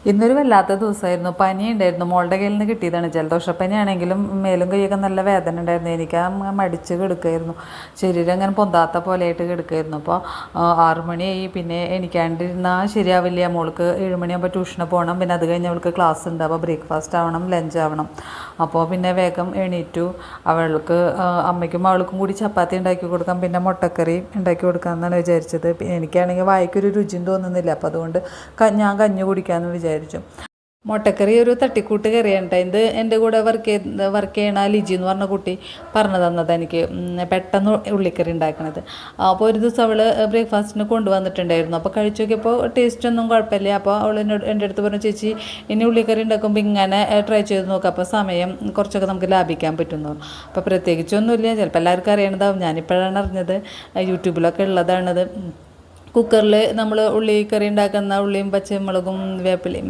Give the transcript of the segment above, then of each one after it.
ഇന്നൊരു വല്ലാത്ത ദിവസമായിരുന്നു. പനി ഉണ്ടായിരുന്നു. മോളുടെ കയ്യിൽ നിന്ന് കിട്ടിയതാണ്. ജലദോഷപ്പനിയാണെങ്കിലും മേലും കൈയൊക്കെ നല്ല വേദന ഉണ്ടായിരുന്നു. എനിക്ക് മടിച്ച് കിടക്കുമായിരുന്നു. ശരീരം അങ്ങനെ പൊന്താത്ത പോലെയായിട്ട് കിടക്കുമായിരുന്നു. അപ്പോൾ 6 മണിയായി. പിന്നെ എണിക്കാണ്ടിരുന്നാൽ ശരിയാവില്ല. മോൾക്ക് 7 മണിയാകുമ്പോൾ ട്യൂഷന് പോകണം. പിന്നെ അത് കഴിഞ്ഞ് അവൾക്ക് ക്ലാസ് ഉണ്ട്. അപ്പോൾ ബ്രേക്ക്ഫാസ്റ്റ് ആവണം, ലഞ്ച് ആവണം. അപ്പോൾ പിന്നെ വേഗം എണീറ്റു. അവൾക്ക് അമ്മയ്ക്കും അവൾക്കും കൂടി ചപ്പാത്തി ഉണ്ടാക്കി കൊടുക്കാം, പിന്നെ മുട്ടക്കറി ഉണ്ടാക്കി കൊടുക്കാമെന്നാണ് വിചാരിച്ചത്. എനിക്കാണെങ്കിൽ വായിക്കൊരു രുചിയും തോന്നുന്നില്ല. അപ്പോൾ അതുകൊണ്ട് ഞാൻ കഞ്ഞി കുടിക്കാമെന്ന് വിചാരിച്ചു. മുട്ടക്കറി ഒരു തട്ടിക്കൂട്ട് കറിയാണ് കേട്ടോ. ഇത് എൻ്റെ കൂടെ വർക്ക് ചെയ്യണ ലിജി എന്ന് പറഞ്ഞ കുട്ടി പറഞ്ഞു തന്നത് എനിക്ക് പെട്ടെന്ന് ഉള്ളിക്കറി ഉണ്ടാക്കണത്. അപ്പോൾ ഒരു ദിവസം അവൾ ബ്രേക്ക്ഫാസ്റ്റിന് കൊണ്ടുവന്നിട്ടുണ്ടായിരുന്നു. അപ്പോൾ കഴിച്ചു നോക്കിയപ്പോൾ ടേസ്റ്റൊന്നും കുഴപ്പമില്ല. അപ്പോൾ അവൾ എൻ്റെ അടുത്ത് പറഞ്ഞു, ചേച്ചി ഇനി ഉള്ളിക്കറി ഉണ്ടാക്കുമ്പോൾ ഇങ്ങനെ ട്രൈ ചെയ്ത് നോക്കാം, അപ്പോൾ സമയം കുറച്ചൊക്കെ നമുക്ക് ലാഭിക്കാൻ പറ്റുന്നു. അപ്പോൾ പ്രത്യേകിച്ചൊന്നുമില്ല, ചിലപ്പോൾ എല്ലാവർക്കും അറിയണതാവും. ഞാനിപ്പോഴാണ് അറിഞ്ഞത്, യൂട്യൂബിലൊക്കെ ഉള്ളതാണത്. കുക്കറിൽ നമ്മൾ ഉള്ളിക്കറി ഉണ്ടാക്കുന്ന ഉള്ളിയും പച്ചമുളകും വേപ്പിലയും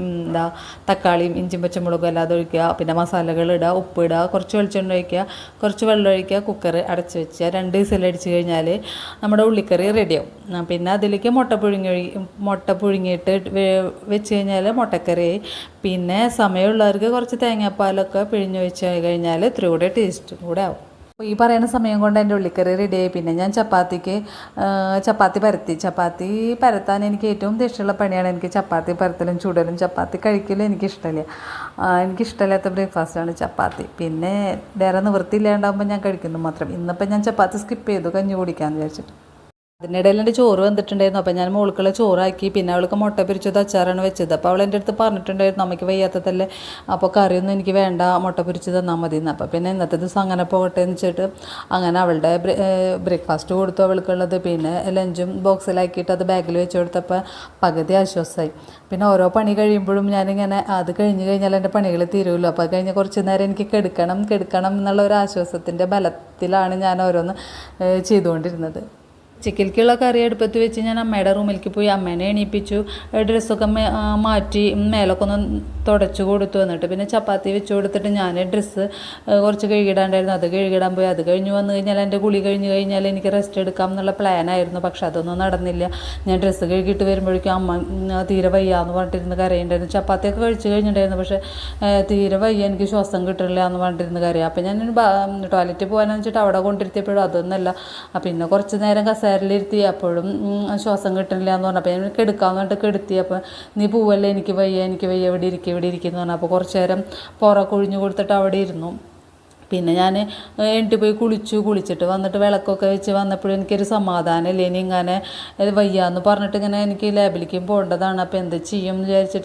തക്കാളിയും ഇഞ്ചിയും പച്ചമുളകും അല്ലാതെ ഒഴിക്കുക. പിന്നെ മസാലകൾ ഇടുക, ഉപ്പ് ഇടുക, കുറച്ച് വെളിച്ചെണ്ണ ഒഴിക്കുക, കുറച്ച് വെള്ളം ഒഴിക്കുക, കുക്കർ അടച്ച് വെക്കുക. 2 വിസിലടിച്ച് കഴിഞ്ഞാൽ നമ്മുടെ ഉള്ളിക്കറി റെഡിയാവും. പിന്നെ അതിലേക്ക് മുട്ട പുഴുങ്ങിയിട്ട് വെച്ച് കഴിഞ്ഞാൽ മുട്ടക്കറി. പിന്നെ സമയമുള്ളവർക്ക് കുറച്ച് തേങ്ങാപ്പാലൊക്കെ പിഴിഞ്ഞൊഴിച്ച് കഴിഞ്ഞാൽ ഇത്തിരി കൂടെ ടേസ്റ്റും കൂടെ ആവും. അപ്പോൾ ഈ പറയുന്ന സമയം കൊണ്ട് എൻ്റെ ഉള്ളിക്കറി റെഡിയായി. പിന്നെ ഞാൻ ചപ്പാത്തി പരത്താൻ എനിക്ക് ഏറ്റവും ഇഷ്ടമുള്ള പണിയാണ്. എനിക്ക് ചപ്പാത്തി പരത്തലും ചുടലും ചപ്പാത്തി കഴിക്കലും എനിക്കിഷ്ടമില്ല. എനിക്കിഷ്ടമില്ലാത്ത ബ്രേക്ക്ഫാസ്റ്റാണ് ചപ്പാത്തി. പിന്നെ വേറെ നിവൃത്തിയില്ലാണ്ടാകുമ്പോൾ ഞാൻ കഴിക്കുന്നു മാത്രം. ഇന്നിപ്പോൾ ഞാൻ ചപ്പാത്തി സ്കിപ്പ് ചെയ്തു, കഞ്ഞി കുടിക്കാമെന്ന് വിചാരിച്ചിട്ട്. അതിനിടയിൽ എൻ്റെ ചോറ് വന്നിട്ടുണ്ടായിരുന്നു. അപ്പോൾ ഞാൻ മോൾക്കുള്ള ചോറാക്കി. പിന്നെ അവൾക്ക് മുട്ട പൊരിച്ചത് അച്ചാറാണ് വെച്ചത്. അപ്പോൾ അവൾ എൻ്റെ അടുത്ത് പറഞ്ഞിട്ടുണ്ടായിരുന്നു, നമുക്ക് വയ്യാത്തതല്ലേ, അപ്പോൾ കറിയൊന്നും എനിക്ക് വേണ്ട, മുട്ട പൊരിച്ച് തന്നാൽ മതി എന്ന്. അപ്പോൾ പിന്നെ ഇന്നത്തെ ദിവസം അങ്ങനെ പോകട്ടെ എന്ന് വെച്ചിട്ട് അങ്ങനെ അവളുടെ ബ്രേക്ക്ഫാസ്റ്റ് കൊടുത്തു അവൾക്കുള്ളത്. പിന്നെ ലഞ്ചും ബോക്സിലാക്കിയിട്ട് അത് ബാഗിൽ വെച്ച് കൊടുത്തപ്പോൾ പകുതി ആശ്വാസമായി. പിന്നെ ഓരോ പണി കഴിയുമ്പോഴും ഞാനിങ്ങനെ അത് കഴിഞ്ഞ് കഴിഞ്ഞാൽ എൻ്റെ പണികൾ തീരുമല്ലോ. അപ്പോൾ അത് കഴിഞ്ഞ് കുറച്ച് നേരം എനിക്ക് കിടക്കണം എന്നുള്ള ഒരു ആശ്വാസത്തിൻ്റെ ബലത്തിലാണ് ഞാൻ ഓരോന്ന് ചെയ്തുകൊണ്ടിരുന്നത്. ചിക്കനിക്കുള്ള കറി അടുപ്പത്ത് വെച്ച് ഞാൻ അമ്മയുടെ റൂമിലേക്ക് പോയി അമ്മേനെ എണീപ്പിച്ചു. ഡ്രസ്സൊക്കെ മാറ്റി മേലൊക്കെ ഒന്ന് തുടച്ചു കൊടുത്തു. എന്നിട്ട് പിന്നെ ചപ്പാത്തി വെച്ച് കൊടുത്തിട്ട് ഞാൻ ഡ്രസ്സ് കുറച്ച് കഴുകിടാണ്ടായിരുന്നു, അത് കഴുകിടാൻ പോയി. അത് കഴിഞ്ഞ് വന്നു കഴിഞ്ഞാൽ എൻ്റെ കുളി കഴിഞ്ഞ് കഴിഞ്ഞാൽ എനിക്ക് റെസ്റ്റ് എടുക്കാം എന്നുള്ള പ്ലാനായിരുന്നു. പക്ഷെ അതൊന്നും നടന്നില്ല. ഞാൻ ഡ്രസ്സ് കഴുകിയിട്ട് വരുമ്പോഴേക്കും അമ്മ തീരെ വയ്യാന്ന് പറഞ്ഞിട്ടിരുന്ന് കരയുണ്ടായിരുന്നു. ചപ്പാത്തിയൊക്കെ കഴിച്ച് കഴിഞ്ഞിട്ടുണ്ടായിരുന്നു, പക്ഷേ തീരെ വയ്യ, എനിക്ക് ശ്വാസം കിട്ടില്ല എന്ന് പറഞ്ഞിട്ടിരുന്ന് കരയുക. അപ്പോൾ ഞാൻ ടോയ്ലറ്റിൽ പോകാനെന്ന് വെച്ചിട്ട് അവിടെ കൊണ്ടിരുത്തിയപ്പോഴും അതൊന്നുമല്ല. പിന്നെ കുറച്ച് നേരം കസേരയിലിരുത്തി, അപ്പോഴും ശ്വാസം കിട്ടുന്നില്ല എന്ന് പറഞ്ഞപ്പോൾ ഞാൻ കെടുക്കാമെന്ന് പറഞ്ഞിട്ട് കെടുത്തി. അപ്പോൾ നീ പോവല്ലേ, എനിക്ക് വയ്യ ഇവിടെ ഇരിക്കുന്നു പറഞ്ഞു. അപ്പോൾ കുറച്ച് നേരം പുറമൊക്കെ ഒഴിഞ്ഞു കൊടുത്തിട്ട് അവിടെ ഇരുന്നു. പിന്നെ ഞാൻ എണീറ്റ് പോയി കുളിച്ചിട്ട് വന്നിട്ട് വിളക്കൊക്കെ വെച്ച് വന്നപ്പോഴും എനിക്കൊരു സമാധാനമില്ല. ഇനി ഇങ്ങനെ വയ്യാന്ന് പറഞ്ഞിട്ട് ഇങ്ങനെ എനിക്ക് ലാബിലേക്കും പോകേണ്ടതാണ്. അപ്പോൾ എന്ത് ചെയ്യും എന്ന് വിചാരിച്ചിട്ട്